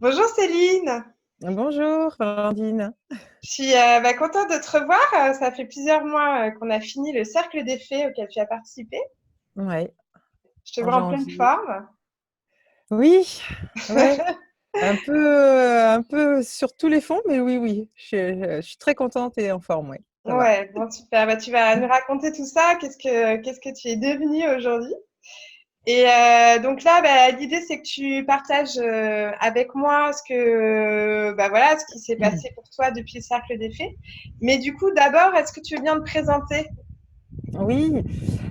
Bonjour Céline, Bonjour, Valentine. je suis contente de te revoir. Ça fait plusieurs mois qu'on a fini le cercle des fées auquel tu as participé. Ouais, Je te en vois en pleine janvier. forme. Oui, ouais, un peu sur tous les fonds, mais oui, oui, je suis très contente et en forme, ouais, ça va. Ouais, bon super. Bah, tu vas nous raconter tout ça. Qu'est-ce que tu es devenue aujourd'hui? Et donc là, bah, l'idée c'est que tu partages avec moi ce qui s'est passé pour toi depuis le cercle des fées. Mais du coup, d'abord, est-ce que tu veux bien te présenter? Oui,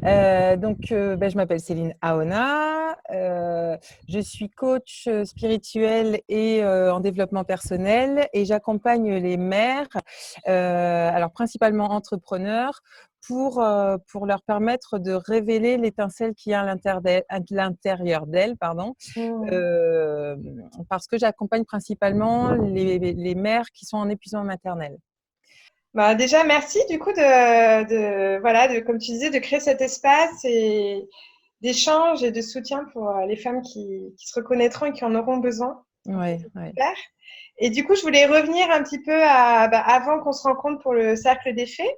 donc je m'appelle Céline Aona, je suis coach spirituel et en développement personnel et j'accompagne les mères, alors principalement entrepreneurs, pour leur permettre de révéler l'étincelle qu'il y a à l'intérieur d'elles, pardon, Hmm. euh, parce que j'accompagne principalement les mères qui sont en épuisement maternel. Bah, déjà, merci du coup comme tu disais, de créer cet espace et d'échange et de soutien pour les femmes qui se reconnaîtront et qui en auront besoin. Donc, ça, Ouais, c'est ouais. super. Et du coup, je voulais revenir un petit peu avant qu'on se rencontre pour le cercle des fées.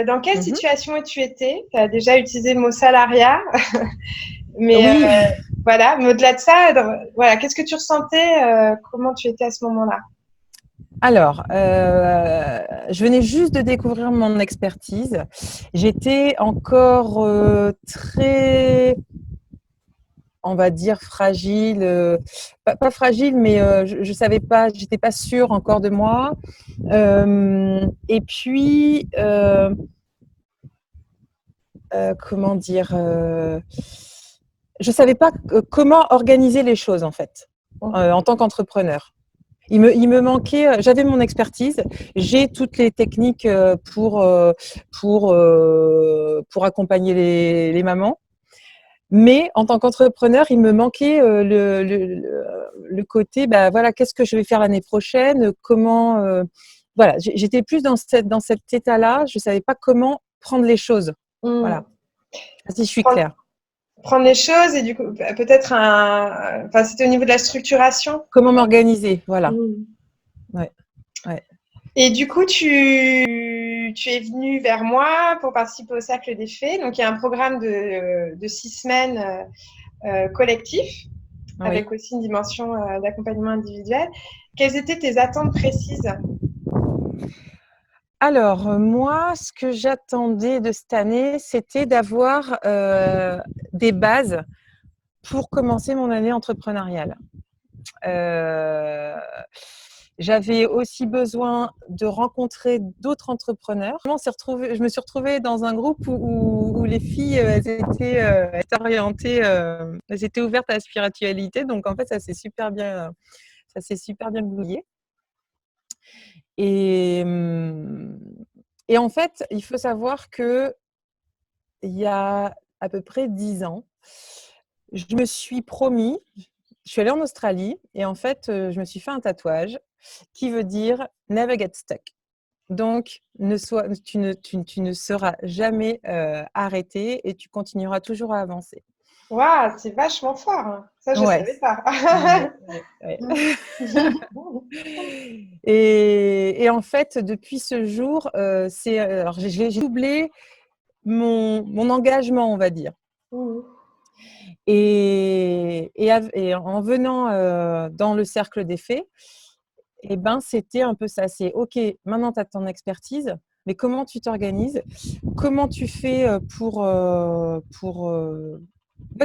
Dans quelle Mhm. situation tu étais? Tu as déjà utilisé le mot salariat, mais Oui, voilà, mais au-delà de ça, voilà, qu'est-ce que tu ressentais? Comment tu étais à ce moment-là? alors, je venais juste de découvrir mon expertise. J'étais encore très, on va dire, fragile. Pas fragile, mais je ne savais pas, j'étais pas sûre encore de moi. Et puis, comment dire, je ne savais pas comment organiser les choses, en fait, en tant qu'entrepreneur. Il me manquait, j'avais mon expertise, j'ai toutes les techniques pour accompagner les mamans, mais en tant qu'entrepreneur, il me manquait le côté, bah voilà, qu'est-ce que je vais faire l'année prochaine, comment, voilà, j'étais plus dans cet état-là, je savais pas comment prendre les choses, voilà, Hmm. si je suis Prendre, claire. prendre les choses et du coup, peut-être enfin, c'était au niveau de la structuration. Comment m'organiser, voilà, Hmm. ouais, ouais, Et du coup, tu es venu vers moi pour participer au Cercle des Fées. Donc, il y a un programme de 6 semaines collectif, oui. avec aussi une dimension d'accompagnement individuel. Quelles étaient tes attentes précises? Alors, moi, ce que j'attendais de cette année, c'était d'avoir des bases pour commencer mon année entrepreneuriale. Euh, J'avais aussi besoin de rencontrer d'autres entrepreneurs. Je me suis retrouvée dans un groupe où les filles, étaient orientées, elles étaient ouvertes à la spiritualité. Donc, en fait, ça s'est super bien goupillé. Et, hum, et en fait, il faut savoir que il y a à peu près 10 ans, je me suis promis, je suis allée en Australie et en fait, je me suis fait un tatouage qui veut dire Never get stuck. Donc, tu ne seras jamais arrêté et tu continueras toujours à avancer. Waouh, c'est vachement fort, hein. Ça, je ne Ouais, savais pas. ouais, ouais, ouais. Et en fait, depuis ce jour, alors j'ai doublé mon engagement, on va dire. Et en venant dans le cercle des fées, eh ben, c'était un peu ça. C'est OK, maintenant tu as ton expertise, mais comment tu t'organises? Comment tu fais ouais,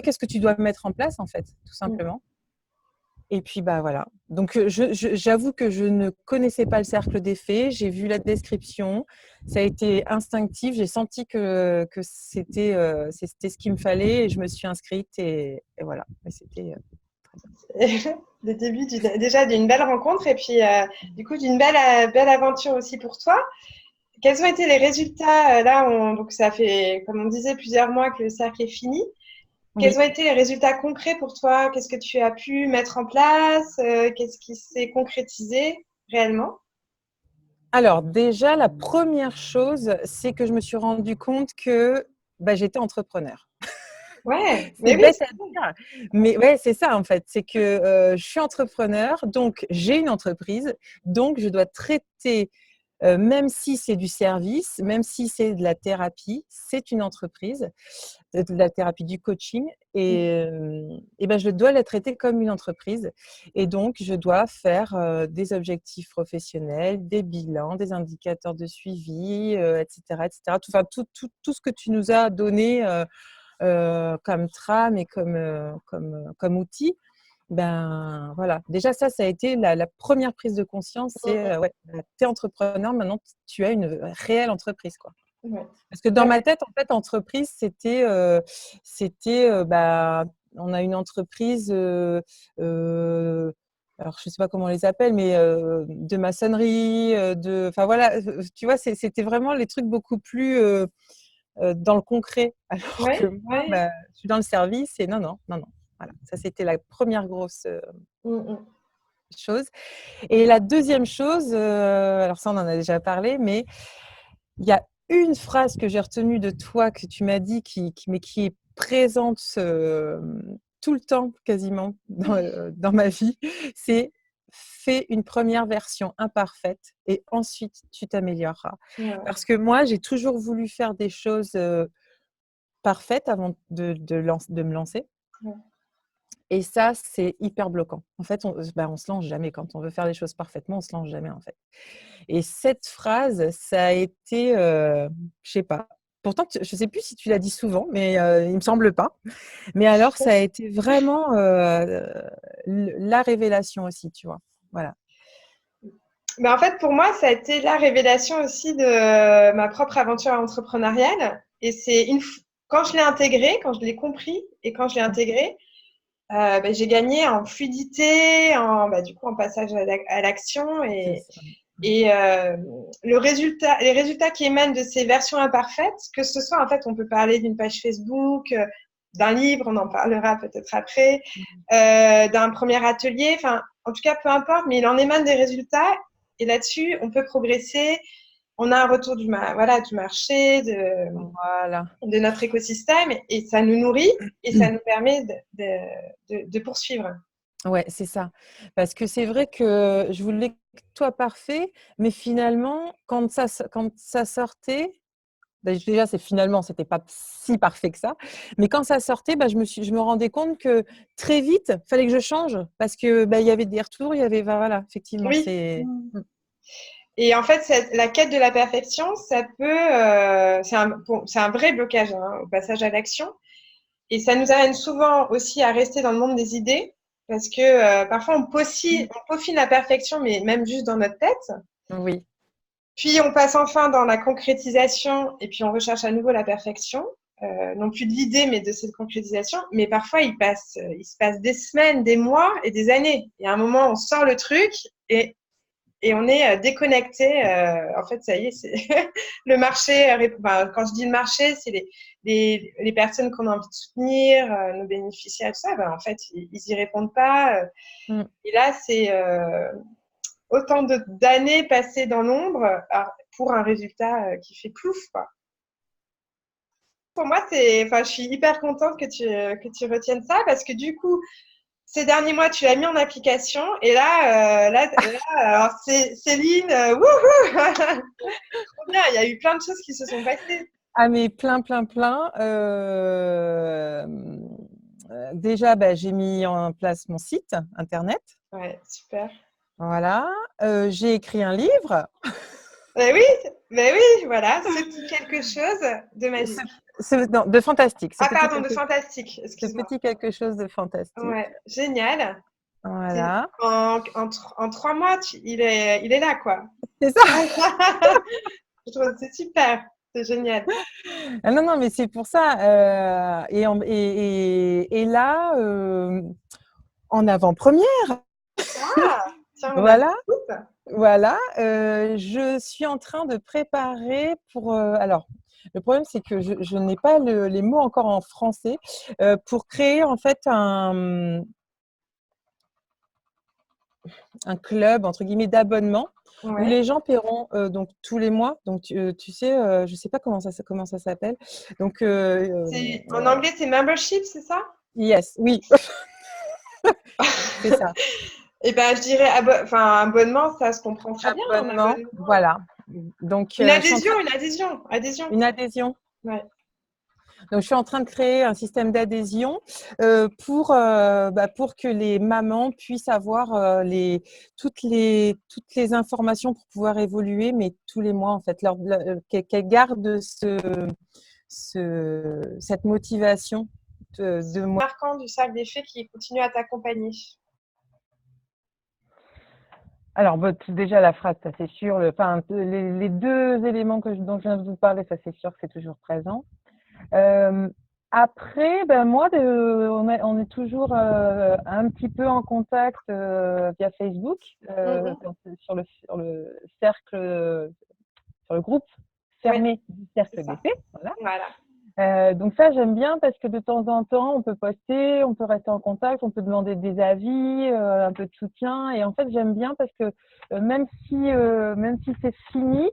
qu'est-ce que tu dois mettre en place, en fait, tout simplement? Et puis, bah voilà. Donc, j'avoue que je ne connaissais pas le cercle des fées. J'ai vu la description. Ça a été instinctif. J'ai senti que c'était ce qu'il me fallait et je me suis inscrite et voilà. Et c'était très bien. Le début déjà d'une belle rencontre et puis du coup d'une belle aventure aussi pour toi. Quels ont été les résultats donc ça fait, comme on disait, plusieurs mois que le cercle est fini. Quels Oui. ont été les résultats concrets pour toi? Qu'est-ce que tu as pu mettre en place? Qu'est-ce qui s'est concrétisé réellement? Alors, déjà, la première chose, c'est que je me suis rendu compte que bah, j'étais entrepreneur. Ouais, C'est mais oui, bête c'est à dire, mais ouais, c'est ça en fait. C'est que je suis entrepreneur, donc j'ai une entreprise, donc je dois traiter, même si c'est du service, même si c'est de la thérapie, c'est une entreprise, de la thérapie, du coaching, et ben, je dois la traiter comme une entreprise. Et donc, je dois faire des objectifs professionnels, des bilans, des indicateurs de suivi, etc., etc. Enfin, tout ce que tu nous as donné. Comme trame et comme outil, ben voilà. Déjà ça a été la première prise de conscience, c'est ouais, tu es entrepreneur, maintenant tu as une réelle entreprise, quoi. ouais. Parce que dans Ouais. ma tête, en fait, entreprise, c'était, bah, on a une entreprise, alors je sais pas comment on les appelle, mais de maçonnerie, enfin voilà, tu vois, c'était vraiment les trucs beaucoup plus dans le concret. Alors que Ouais, moi, ouais. bah, je suis dans le service et non, non, non, non. Voilà, ça c'était la première grosse chose. Et la deuxième chose, alors ça on en a déjà parlé, mais il y a une phrase que j'ai retenue de toi que tu m'as dit, mais qui est présente tout le temps quasiment dans ma vie, c'est fais une première version imparfaite et ensuite tu t'amélioreras. Ouais, Parce que moi, j'ai toujours voulu faire des choses parfaite avant de me lancer. ouais. Et ça, c'est hyper bloquant. En fait, on se lance jamais. Quand on veut faire les choses parfaitement, on se lance jamais, en fait. Et cette phrase, ça a été, je sais pas. Pourtant, je sais plus si tu l'as dit souvent, mais il me semble pas. Mais alors, ça a été vraiment la révélation aussi, tu vois. Voilà. Mais en fait, pour moi, ça a été la révélation aussi de ma propre aventure entrepreneuriale. Et c'est quand je l'ai intégré, quand je l'ai compris et quand je l'ai intégré, ben, j'ai gagné en fluidité, du coup, en passage à l'action C'est ça. et les résultats qui émanent de ces versions imparfaites, que ce soit, en fait, on peut parler d'une page Facebook, d'un livre, on en parlera peut-être après, d'un premier atelier, enfin, en tout cas, peu importe, mais il en émane des résultats et là-dessus, on peut progresser. On a un retour du marché, Voilà. de notre écosystème et ça nous nourrit et ça nous permet de poursuivre. Ouais, c'est ça. Parce que c'est vrai que je voulais que toi parfait, mais finalement, quand ça sortait, bah, déjà, c'était pas si parfait que ça. Mais quand ça sortait, bah, je me rendais compte que très vite, fallait que je change parce que bah, il y avait des retours, il y avait, bah, voilà, effectivement, Oui. c'est. Et en fait, la quête de la perfection, ça peut, c'est un vrai blocage hein, au passage à l'action. Et ça nous amène souvent aussi à rester dans le monde des idées, parce que parfois on peaufine la perfection, mais même juste dans notre tête. Oui, Puis on passe enfin dans la concrétisation, et puis on recherche à nouveau la perfection, non plus de l'idée, mais de cette concrétisation. Mais parfois, il se passe des semaines, des mois et des années. Et à un moment, on sort le truc et on est déconnecté. En fait, ça y est, c'est le marché. Enfin, quand je dis le marché, c'est les personnes qu'on a envie de soutenir, nos bénéficiaires, tout ça. Ben, en fait, ils y répondent pas. mm, Et là, c'est autant d'années passées dans l'ombre pour un résultat qui fait plouf, quoi. Pour moi, enfin, je suis hyper contente que tu retiennes ça parce que du coup, ces derniers mois, tu l'as mis en application et alors Céline, wouhou trop bien, il y a eu plein de choses qui se sont passées. ah, mais plein, plein, plein. Déjà, bah, j'ai mis en place mon site internet. Ouais, super. Voilà. J'ai écrit un livre. Ben oui, ben oui, voilà, ce petit quelque chose de Ce, magique. non, de fantastique. Ah pardon, de fantastique, Ce excuse-moi. petit quelque chose de fantastique. Ouais, génial. Voilà. En 3 mois, il est là, quoi. C'est ça. Je trouve que c'est super, c'est génial. Ah non, non, mais c'est pour ça. Et là, en avant-première, Ah, tiens, on a le voilà, scoop. voilà, je suis en train de préparer pour. Alors, le problème, c'est que je n'ai pas les mots encore en français pour créer en fait un club entre guillemets d'abonnement où Ouais. les gens paieront donc tous les mois. Donc, tu sais, je ne sais pas comment ça s'appelle. Donc, En anglais, c'est membership, c'est ça? yes, oui, c'est ça. Eh ben, je dirais enfin, abonnement, ça se comprend très bien, un Abonnement, abonnement. voilà. Donc, Une je suis en train adhésion. une adhésion. Ouais. Donc, je suis en train de créer un système d'adhésion pour que les mamans puissent avoir toutes les informations pour pouvoir évoluer, mais tous les mois, en fait, qu'elles gardent cette motivation de moi. Marquant du cercle des fées qui continue à t'accompagner. Alors, déjà, la phrase, ça c'est sûr. Les deux éléments dont je viens de vous parler, ça c'est sûr que c'est toujours présent. Après, ben moi, on est toujours un petit peu en contact via Facebook, Mm, sur le cercle, sur le groupe ouais, fermé du c'est cercle des ça. fées. Voilà. Voilà. Donc ça, j'aime bien parce que de temps en temps, on peut poster, on peut rester en contact, on peut demander des avis, un peu de soutien. Et en fait, j'aime bien parce que même si c'est fini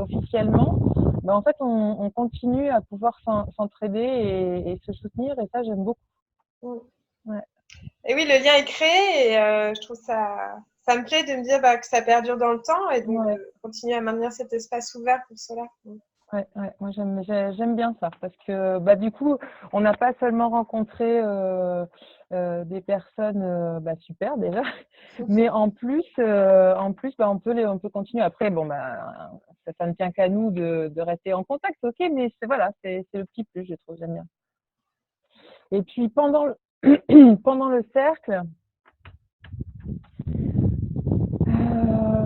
officiellement, ben en fait, on continue à pouvoir s'entraider et se soutenir. Et ça, j'aime beaucoup. Mm. Ouais. Et oui, le lien est créé et je trouve ça me plaît de me dire que ça perdure dans le temps et donc Ouais. de continuer à maintenir cet espace ouvert pour cela. Mm. Ouais, moi j'aime bien ça parce que du coup on n'a pas seulement rencontré des personnes super déjà, mais en plus on peut continuer après ça ne tient qu'à nous de rester en contact, ok, mais c'est le petit plus, je trouve, j'aime bien. Et puis pendant le pendant le cercle,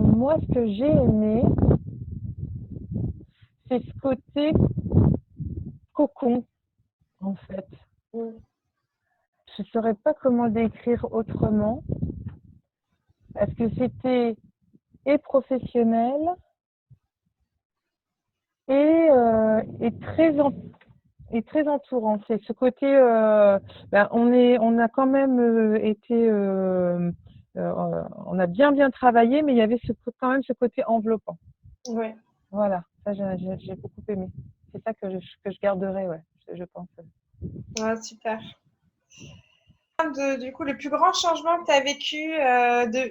moi ce que j'ai aimé, c'est ce côté cocon en fait. Mm. Je ne saurais pas comment le décrire autrement, parce que c'était et professionnel et très entourant. C'est ce côté, on a quand même on a bien travaillé, mais il y avait quand même ce côté enveloppant. Ouais. Voilà, ça j'ai beaucoup aimé. C'est ça que je garderai, ouais, je pense. Ouais, super. Du coup, le plus grand changement que tu as vécu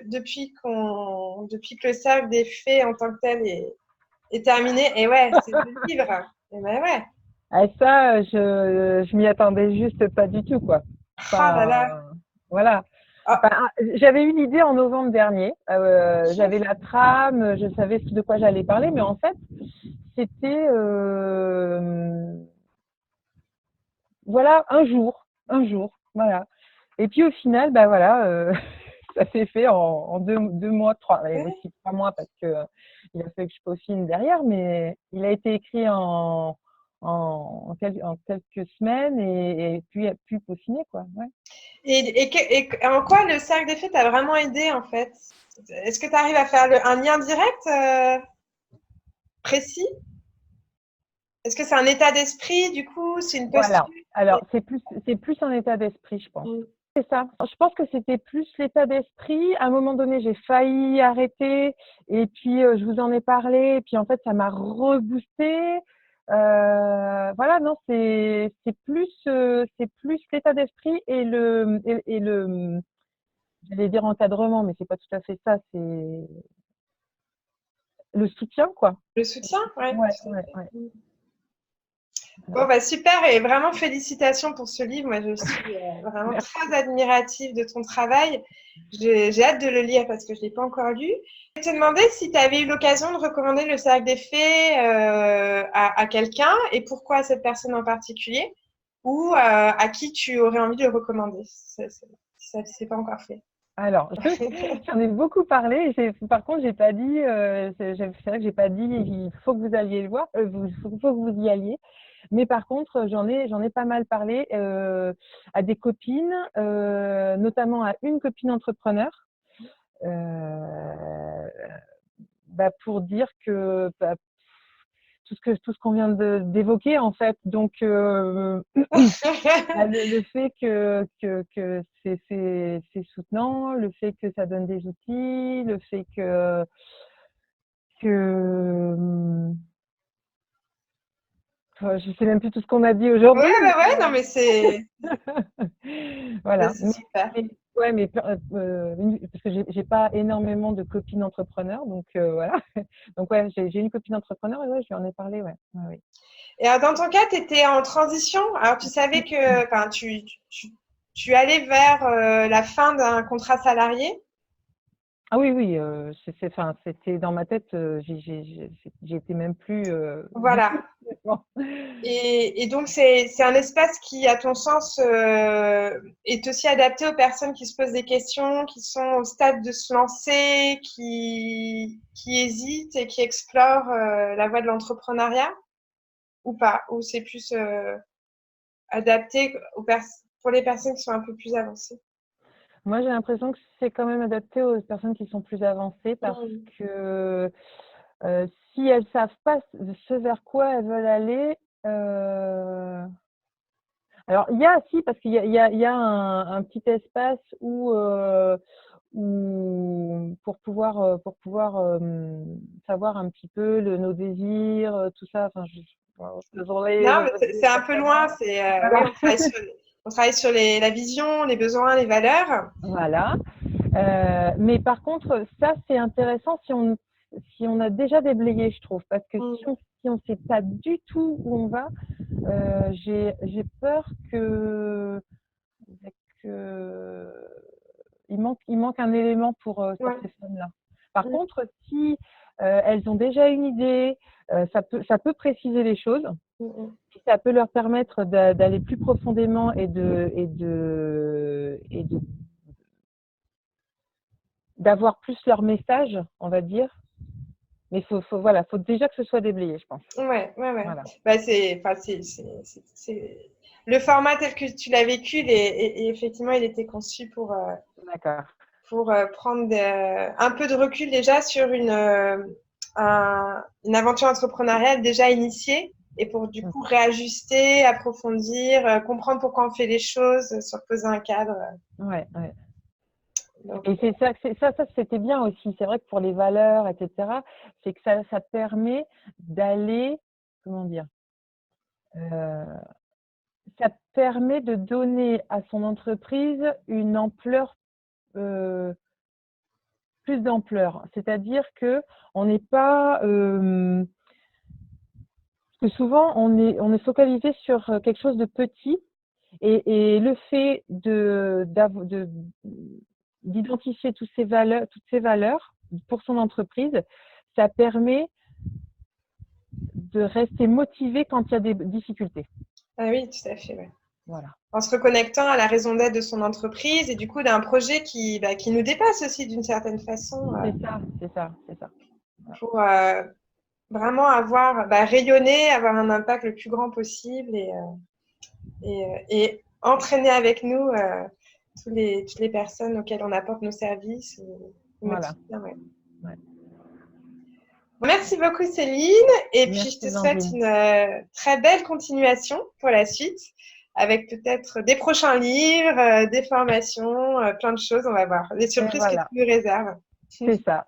depuis que le cercle des fées en tant que tel est terminé, et ouais, c'est le livre. Et ben ouais. Ah, ça, je m'y attendais juste pas du tout, quoi. Ah là là. Enfin, voilà. Ah, Enfin, j'avais eu l'idée en novembre dernier. J'avais la trame, je savais de quoi j'allais parler, mais en fait, c'était voilà un jour, voilà. Et puis au final, ça s'est fait en deux mois, allez, ouais. aussi 3 mois parce que il a fallu que je peaufine derrière, mais il a été écrit en quelques semaines et puis peaufiné, quoi. Ouais. Et en quoi le cercle des fées t'a vraiment aidé en fait? Est-ce que tu arrives à faire un lien direct précis? Est-ce que c'est un état d'esprit du coup? C'est une posture? Voilà. Alors, c'est plus un état d'esprit, je pense. Mm. C'est ça. Je pense que c'était plus l'état d'esprit. À un moment donné, j'ai failli arrêter et puis je vous en ai parlé et puis en fait, ça m'a reboosté. Voilà, non, c'est plus l'état d'esprit et le j'allais dire encadrement, mais c'est pas tout à fait ça. C'est le soutien, quoi. Le soutien? Ouais, Ouais, tout à ouais, fait. ouais. Mm. Bon, bah super et vraiment félicitations pour ce livre. Moi, je suis vraiment Merci. très admirative de ton travail. J'ai hâte de le lire parce que je ne l'ai pas encore lu. Je te demandais si tu avais eu l'occasion de recommander le Cercle des Fées à quelqu'un et pourquoi à cette personne en particulier ou à qui tu aurais envie de le recommander. Ça ne s'est pas encore fait. Alors, j'en ai beaucoup parlé. Par contre, j'ai pas dit. C'est vrai que j'ai pas dit. Il faut que vous alliez le voir. Faut que vous y alliez. Mais par contre, j'en ai pas mal parlé à des copines, notamment à une copine entrepreneur, euh, pour dire que tout ce qu'on vient d'évoquer en fait. Donc, le fait que c'est soutenant, le fait que ça donne des outils, le fait que je sais même plus tout ce qu'on a dit aujourd'hui. Ouais, bah ouais, non, mais c'est Voilà. super. Ouais, mais parce que j'ai pas énormément de copines entrepreneurs, donc voilà. Donc ouais, j'ai une copine entrepreneur et ouais, je lui en ai parlé, ouais. Ouais, ouais. Et dans ton cas, tu étais en transition. Alors, tu savais que, enfin, tu allais vers la fin d'un contrat salarié. Ah oui, oui, enfin, c'était dans ma tête, j'y étais même plus du tout. Voilà. Et donc, c'est un espace qui, à ton sens, est aussi adapté aux personnes qui se posent des questions, qui sont au stade de se lancer, qui hésitent et qui explorent la voie de l'entrepreneuriat ou pas? Ou c'est plus adapté pour les personnes qui sont un peu plus avancées? Moi, j'ai l'impression que c'est quand même adapté aux personnes qui sont plus avancées parce Mmh. que si elles savent pas ce vers quoi elles veulent aller, alors si parce qu'il y a un petit espace où pour pouvoir savoir un petit peu nos désirs, tout ça. Enfin, désolée, Non, je mais veux c'est dire un peu loin. Oui, voilà. on travaille sur la vision, les besoins, les valeurs. Voilà. Mais par contre, ça c'est intéressant si on a déjà déblayé, je trouve, parce que Mm. si on sait pas du tout où on va, j'ai peur que il manque un élément pour Ouais. ces femmes-là. Par Mm. contre, si elles ont déjà une idée, ça peut préciser les choses, Mm, mm. puis ça peut leur permettre d'aller plus profondément d'avoir plus leur message, on va dire. Mais faut déjà que ce soit déblayé, je pense. Ouais, ouais, ouais. Voilà. Bah, enfin, le format tel que tu l'as vécu, et effectivement, il était conçu D'accord. pour prendre un peu de recul déjà sur une aventure entrepreneuriale déjà initiée et pour du coup réajuster, approfondir, comprendre pourquoi on fait les choses, se reposer un cadre. Ouais, ouais. Donc, Et ça, c'était bien aussi. C'est vrai que pour les valeurs, etc., c'est que ça permet d'aller, comment dire, euh, ça permet de donner à son entreprise une ampleur, euh, plus d'ampleur. C'est-à-dire que on n'est pas, parce que souvent on est focalisé sur quelque chose de petit et le fait d'identifier toutes ces valeurs pour son entreprise, ça permet de rester motivé quand il y a des difficultés. ah oui, tout à fait. Ouais. Voilà. En se reconnectant à la raison d'être de son entreprise et du coup d'un projet qui nous dépasse aussi d'une certaine façon C'est ça, c'est ça, c'est ça. Voilà. pour vraiment rayonner, avoir un impact le plus grand possible et entraîner avec nous toutes les personnes auxquelles on apporte nos services ou notre Voilà. soutien. Ouais. Ouais. Merci beaucoup Céline et puis je Merci te souhaite Blandine. une très belle continuation pour la suite avec peut-être des prochains livres, des formations, plein de choses, on va voir, des Et surprises que tu voilà, nous réserves. c'est ça.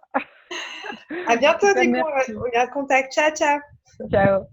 À En tout bientôt cas, du coup, merci. on garde contact. Ciao, ciao. Ciao.